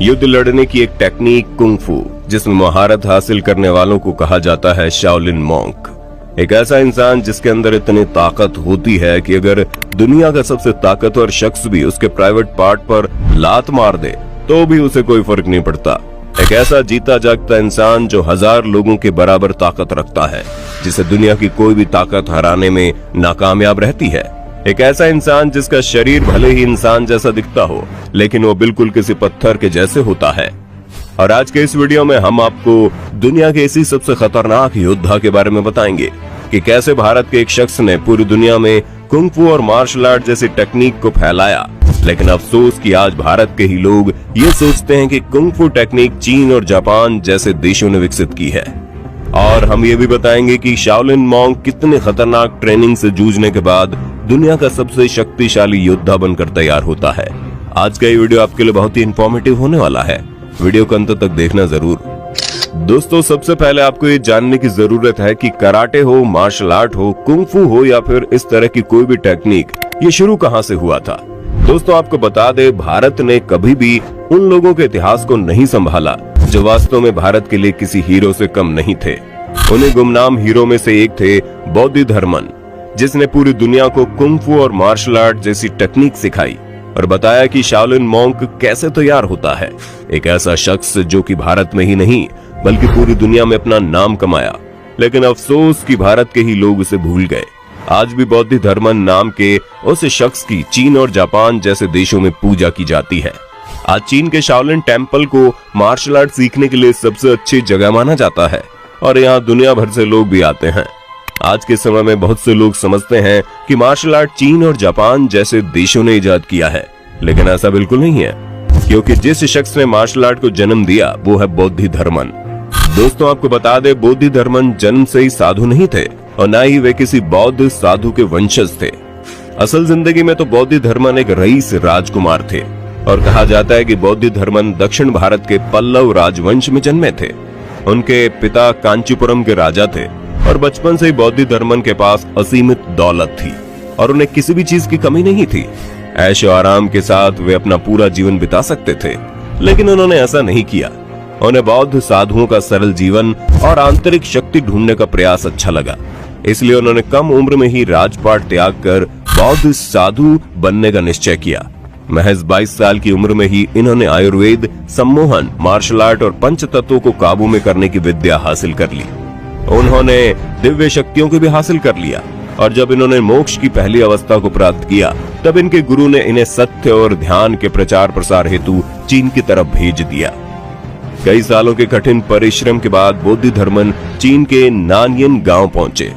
युद्ध लड़ने की एक टेक्निक कुंग फू, जिसमें महारत हासिल करने वालों को कहा जाता है शाओलिन मॉन्क। एक ऐसा इंसान जिसके अंदर इतनी ताकत होती है कि अगर दुनिया का सबसे ताकतवर शख्स भी उसके प्राइवेट पार्ट पर लात मार दे तो भी उसे कोई फर्क नहीं पड़ता। एक ऐसा जीता जागता इंसान जो 1000 लोगों के बराबर ताकत रखता है, जिसे दुनिया की कोई भी ताकत हराने में नाकामयाब रहती है। एक ऐसा इंसान जिसका शरीर भले ही इंसान जैसा दिखता हो, लेकिन वो बिल्कुल किसी पत्थर के जैसे होता है। और आज के इस वीडियो में हम आपको दुनिया के इसी सबसे खतरनाक योद्धा के बारे में बताएंगे कि कैसे भारत के एक शख्स ने पूरी दुनिया में कुंग फू और मार्शल आर्ट जैसी टेक्निक को फैलाया। लेकिन अफसोस कि आज भारत के ही लोग ये सोचते हैं कि कुंग फू टेक्निक चीन और जापान जैसे देशों ने विकसित की है। और हम ये भी बताएंगे कि शाओलिन मॉन्क कितने खतरनाक ट्रेनिंग से जूझने के बाद दुनिया का सबसे शक्तिशाली योद्धा बनकर तैयार होता है। आज का ये वीडियो आपके लिए बहुत ही इंफॉर्मेटिव होने वाला है, वीडियो को अंत तक देखना जरूर। दोस्तों, सबसे पहले आपको ये जानने की जरूरत है कि कराटे हो, मार्शल आर्ट हो, कुंग फू हो या फिर इस तरह की कोई भी टेक्निक, ये शुरू कहाँ से हुआ था। दोस्तों, आपको बता दे, भारत ने कभी भी उन लोगों के इतिहास को नहीं संभाला जो वास्तव में भारत के लिए किसी हीरो से कम नहीं थे। उन्हें गुमनाम हीरो में से एक थे बोधिधर्मन, जिसने पूरी दुनिया को कुंग फू और मार्शल आर्ट जैसी टेक्निक सिखाई और बताया कि शाओलिन मॉन्क कैसे तैयार होता है। एक ऐसा शख्स जो कि भारत में ही नहीं बल्कि पूरी दुनिया में अपना नाम कमाया। लेकिन अफसोस कि भारत के ही लोग उसे भूल गए। आज भी बोधिधर्मन नाम के उस शख्स की चीन और जापान जैसे देशों में पूजा की जाती है। आज चीन के शाओलिन टेम्पल को मार्शल आर्ट सीखने के लिए सबसे अच्छी जगह माना जाता है और यहाँ दुनिया भर से लोग भी आते हैं। आज के समय में बहुत से लोग समझते हैं कि मार्शल आर्ट चीन और जापान जैसे देशों ने इजाद किया है, लेकिन ऐसा बिल्कुल नहीं है, क्योंकि जिस शख्स ने मार्शल आर्ट को जन्म दिया वो है बोधिधर्मन। दोस्तों, आपको बता दे, बोधिधर्मन जन्म से ही साधु नहीं थे और न ही वे किसी बौद्ध साधु के वंशज थे। असल जिंदगी में तो बोधिधर्मन एक रईस राजकुमार थे और कहा जाता है कि बोधिधर्मन दक्षिण भारत के पल्लव राजवंश में जन्मे थे। उनके पिता कांचीपुरम के राजा थे और बचपन से ही बोधिधर्मन के पास असीमित दौलत थी और उन्हें किसी भी चीज की कमी नहीं थी। ऐशो आराम के साथ वे अपना पूरा जीवन बिता सकते थे, लेकिन उन्होंने ऐसा नहीं किया। उन्हें बौद्ध साधुओं का सरल जीवन और आंतरिक शक्ति ढूंढने का प्रयास अच्छा लगा, इसलिए उन्होंने कम उम्र में ही राजपाट त्याग कर बौद्ध साधु बनने का निश्चय किया। महज 22 साल की उम्र में ही इन्होंने आयुर्वेद, सम्मोहन, मार्शल आर्ट और पंच तत्वों को काबू में करने की विद्या हासिल कर ली। उन्होंने दिव्य शक्तियों को भी हासिल कर लिया और जब इन्होंने मोक्ष की पहली अवस्था को प्राप्त किया, तब इनके गुरु ने इन्हें सत्य और ध्यान के प्रचार प्रसार हेतु चीन की तरफ भेज दिया। कई सालों के कठिन परिश्रम के बाद बोधिधर्मन चीन के नानयन गांव पहुंचे।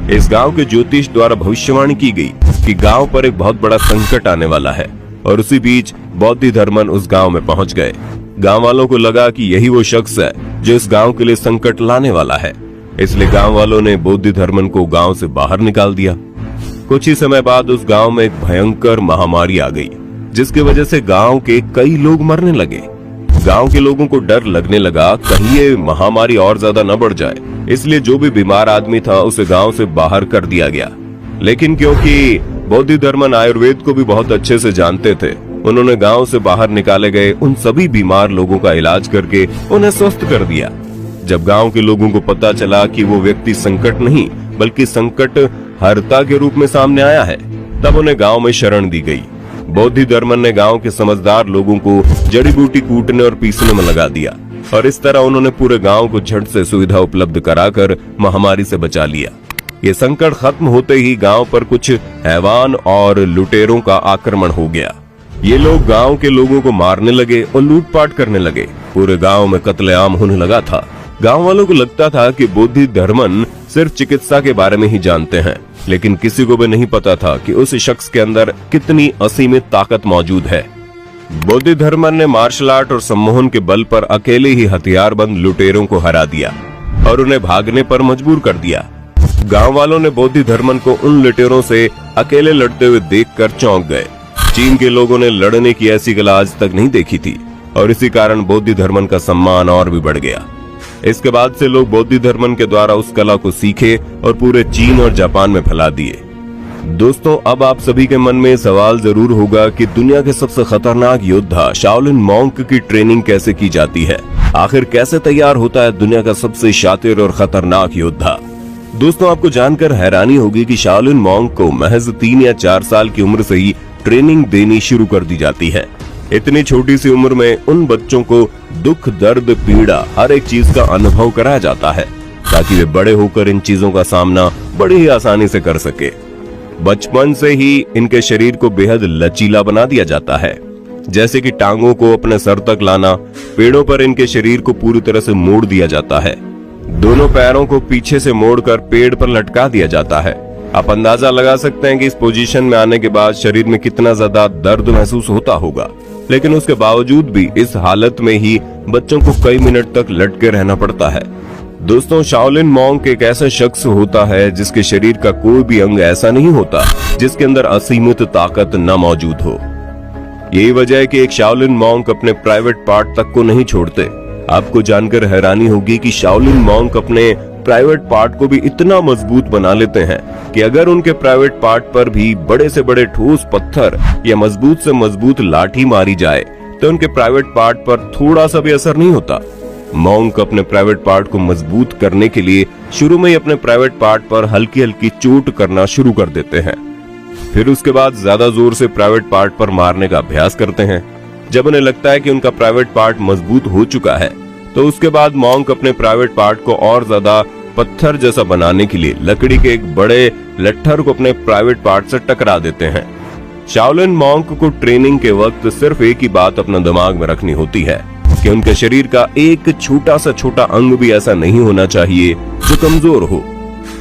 इस गांव के ज्योतिष द्वारा भविष्यवाणी की गई कि गांव पर एक बहुत बड़ा संकट आने वाला है और उसी बीच बोधिधर्मन उस गांव में पहुंच गए। गांव वालों को लगा कि यही वो शख्स है जो इस गांव के लिए संकट लाने वाला है, इसलिए गांव वालों ने बोधिधर्मन को गांव से बाहर निकाल दिया। कुछ ही समय बाद उस गांव में एक भयंकर महामारी आ गई, जिसकी वजह से गांव के कई लोग मरने लगे। गांव के लोगों को डर लगने लगा कहीं ये महामारी और ज्यादा न बढ़ जाए, इसलिए जो भी बीमार आदमी था उसे गांव से बाहर कर दिया गया। लेकिन क्योंकि बोधिधर्मन आयुर्वेद को भी बहुत अच्छे से जानते थे, उन्होंने गांव से बाहर निकाले गए उन सभी बीमार लोगों का इलाज करके उन्हें स्वस्थ कर दिया। जब गांव के लोगों को पता चला कि वो व्यक्ति संकट नहीं बल्कि संकट हरता के रूप में सामने आया है, तब उन्हें गांव में शरण दी गई। बोधिधर्मन ने गांव के समझदार लोगों को जड़ी बूटी कूटने और पीसने में लगा दिया और इस तरह उन्होंने पूरे गांव को झट से सुविधा उपलब्ध कराकर महामारी से बचा लिया। ये संकट खत्म होते ही गांव पर कुछ हैवान और लुटेरों का आक्रमण हो गया। ये लोग गांव के लोगों को मारने लगे और लूटपाट करने लगे। पूरे गांव में कत्लेआम होने लगा था। गांव वालों को लगता था कि बोधिधर्मन सिर्फ चिकित्सा के बारे में ही जानते हैं, लेकिन किसी को भी नहीं पता था कि उस शख्स के अंदर कितनी असीमित ताकत मौजूद है। बोधिधर्मन ने मार्शल आर्ट और सम्मोहन के बल पर अकेले ही हथियारबंद लुटेरों को हरा दिया और उन्हें भागने पर मजबूर कर दिया। गांव वालों ने बोधिधर्मन को उन लुटेरों से अकेले लड़ते हुए देखकर चौंक गए। चीन के लोगों ने लड़ने की ऐसी कला आज तक नहीं देखी थी और इसी कारण बोधिधर्मन का सम्मान और भी बढ़ गया। इसके बाद से लोग बोधिधर्मन के द्वारा उस कला को सीखे और पूरे चीन और जापान में फैला दिए। दोस्तों अब आप सभी के मन में सवाल जरूर होगा कि दुनिया के सबसे खतरनाक योद्धा शाओलिन मॉन्क की ट्रेनिंग कैसे की जाती है। आखिर कैसे तैयार होता है दुनिया का सबसे शातिर और खतरनाक योद्धा। दोस्तों आपको जानकर हैरानी होगी कि शाओलिन मॉन्क को महज 3 या 4 साल की उम्र से ही ट्रेनिंग देनी शुरू कर दी जाती है। इतनी छोटी सी उम्र में उन बच्चों को दुख, दर्द, पीड़ा, हर एक चीज का अनुभव कराया जाता है ताकि वे बड़े होकर इन चीजों का सामना बड़ी ही आसानी से कर सके। बचपन से ही इनके शरीर को बेहद लचीला बना दिया जाता है, जैसे कि टांगों को अपने सर तक लाना, पेड़ों पर इनके शरीर को पूरी तरह से मोड़ दिया जाता है, दोनों पैरों को पीछे से मोड़कर पेड़ पर लटका दिया जाता है। आप अंदाजा लगा सकते हैं कि इस पोजीशन में आने के बाद शरीर में कितना ज्यादा दर्द महसूस होता होगा, लेकिन उसके बावजूद भी इस हालत में ही बच्चों को कई मिनट तक लटके रहना पड़ता है। दोस्तों शाओलिन मॉन्क एक ऐसा शख्स होता है जिसके शरीर का कोई भी अंग ऐसा नहीं होता जिसके अंदर असीमित ताकत न मौजूद हो। यही वजह है कि एक शाओलिन मॉन्क अपने प्राइवेट पार्ट तक को नहीं छोड़ते। आपको जानकर हैरानी होगी कि शाओलिन मॉन्क अपने प्राइवेट पार्ट को भी इतना मजबूत बना लेते हैं कि अगर उनके प्राइवेट पार्ट पर भी बड़े से बड़े ठोस पत्थर या मजबूत से मजबूत लाठी मारी जाए तो उनके प्राइवेट पार्ट पर थोड़ा सा भी असर नहीं होता। मॉन्क अपने प्राइवेट पार्ट को मजबूत करने के लिए शुरू में ही अपने प्राइवेट पार्ट पर हल्की हल्की चोट करना शुरू कर देते हैं, फिर उसके बाद ज्यादा जोर से प्राइवेट पार्ट पर मारने का अभ्यास करते हैं। जब उन्हें लगता है कि उनका प्राइवेट पार्ट मजबूत हो चुका है तो उसके बाद मॉन्क अपने प्राइवेट पार्ट को और ज्यादा पत्थर जैसा बनाने के लिए लकड़ी के एक बड़े लट्ठर को अपने प्राइवेट पार्ट से टकरा देते हैं। शाओलिन मॉन्क को ट्रेनिंग के वक्त सिर्फ एक ही बात अपना दिमाग में रखनी होती है कि उनके शरीर का एक छोटा सा छोटा अंग भी ऐसा नहीं होना चाहिए जो कमजोर हो।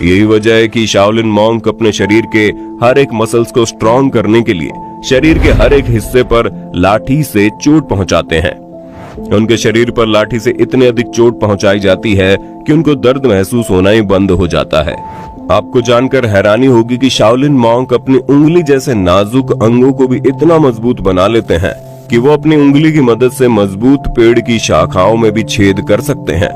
यही वजह है कि शाओलिन मॉन्क अपने शरीर के हर एक मसल्स को स्ट्रॉन्ग करने के लिए शरीर के हर एक हिस्से पर लाठी से चोट पहुंचाते हैं। उनके शरीर पर लाठी से इतनी अधिक चोट पहुंचाई जाती है कि उनको दर्द महसूस होना ही बंद हो जाता है। आपको जानकर हैरानी होगी कि शाओलिन मॉन्क अपनी उंगली जैसे नाजुक अंगों को भी इतना मजबूत बना लेते हैं कि वो अपनी उंगली की मदद से मजबूत पेड़ की शाखाओं में भी छेद कर सकते हैं।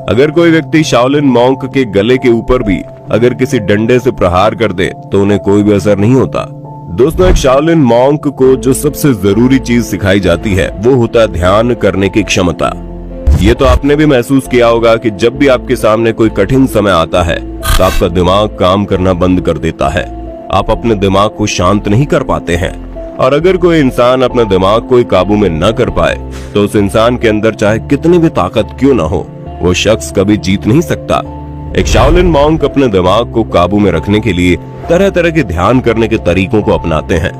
अगर कोई व्यक्ति शाओलिन मॉन्क के गले के ऊपर भी अगर किसी डंडे से प्रहार कर दे तो उन्हें कोई भी असर नहीं होता। दोस्तों एक शाओलिन मॉन्क को जो सबसे जरूरी चीज सिखाई जाती है वो होता है ध्यान करने की क्षमता। ये तो आपने भी महसूस किया होगा कि जब भी आपके सामने कोई कठिन समय आता है तो आपका दिमाग काम करना बंद कर देता है, आप अपने दिमाग को शांत नहीं कर पाते हैं। और अगर कोई इंसान अपने दिमाग को काबू में न कर पाए तो उस इंसान के अंदर चाहे कितनी भी ताकत क्यों न हो वो शख्स कभी जीत नहीं सकता। एक शाओलिन मॉन्क अपने दिमाग को काबू में रखने के लिए तरह तरह के ध्यान करने के तरीकों को अपनाते हैं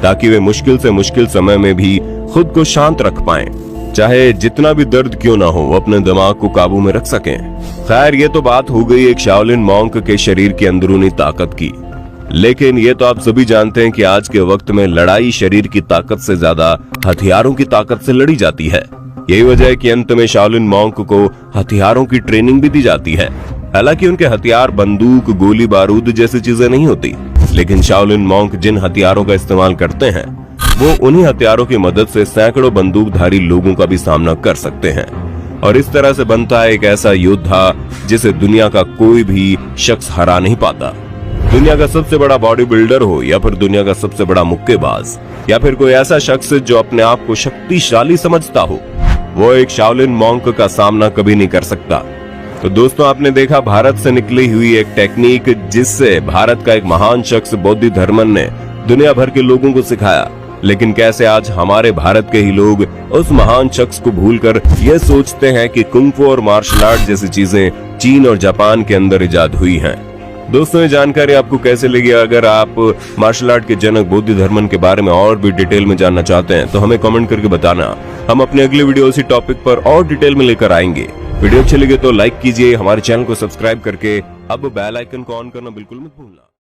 ताकि वे मुश्किल से मुश्किल समय में भी खुद को शांत रख पाएं, चाहे जितना भी दर्द क्यों ना हो वो अपने दिमाग को काबू में रख सकें। खैर ये तो बात हो गई एक शाओलिन मॉन्क के शरीर की अंदरूनी ताकत की, लेकिन ये तो आप सभी जानते हैं कि आज के वक्त में लड़ाई शरीर की ताकत से ज्यादा हथियारों की ताकत से लड़ी जाती है। यही वजह है कि अंत में शाओलिन मॉन्क को हथियारों की ट्रेनिंग भी दी जाती है। हालांकि उनके हथियार बंदूक, गोली बारूद जैसी चीजें नहीं होती, लेकिन शाओलिन मॉन्क जिन हथियारों का इस्तेमाल करते हैं वो उन्हीं हथियारों की मदद से सैकड़ों बंदूकधारी लोगों का भी सामना कर सकते हैं। और इस तरह से बनता है एक ऐसा योद्धा जिसे दुनिया का कोई भी शख्स हरा नहीं पाता। दुनिया का सबसे बड़ा बॉडी बिल्डर हो या फिर दुनिया का सबसे बड़ा मुक्केबाज या फिर कोई ऐसा शख्स जो अपने आप को शक्तिशाली समझता हो, वो एक शाओलिन मॉन्क का सामना कभी नहीं कर सकता। तो दोस्तों आपने देखा भारत से निकली हुई एक टेक्निक जिससे भारत का एक महान शख्स बोधिधर्मन ने दुनिया भर के लोगों को सिखाया, लेकिन कैसे आज हमारे भारत के ही लोग उस महान शख्स को भूलकर यह सोचते हैं कि कुंग-फू और मार्शल आर्ट जैसी चीजें चीन और जापान के अंदर इजाद हुई हैं। दोस्तों ये जानकारी आपको कैसे लगी? अगर आप मार्शल आर्ट के जनक बोधिधर्मन के बारे में और भी डिटेल में जानना चाहते हैं तो हमें कमेंट करके बताना। हम अपने अगले वीडियो इसी टॉपिक पर और डिटेल में लेकर आएंगे। वीडियो अच्छी लगे तो लाइक कीजिए, हमारे चैनल को सब्सक्राइब करके अब बेल आइकन को ऑन करना बिल्कुल मत भूलना।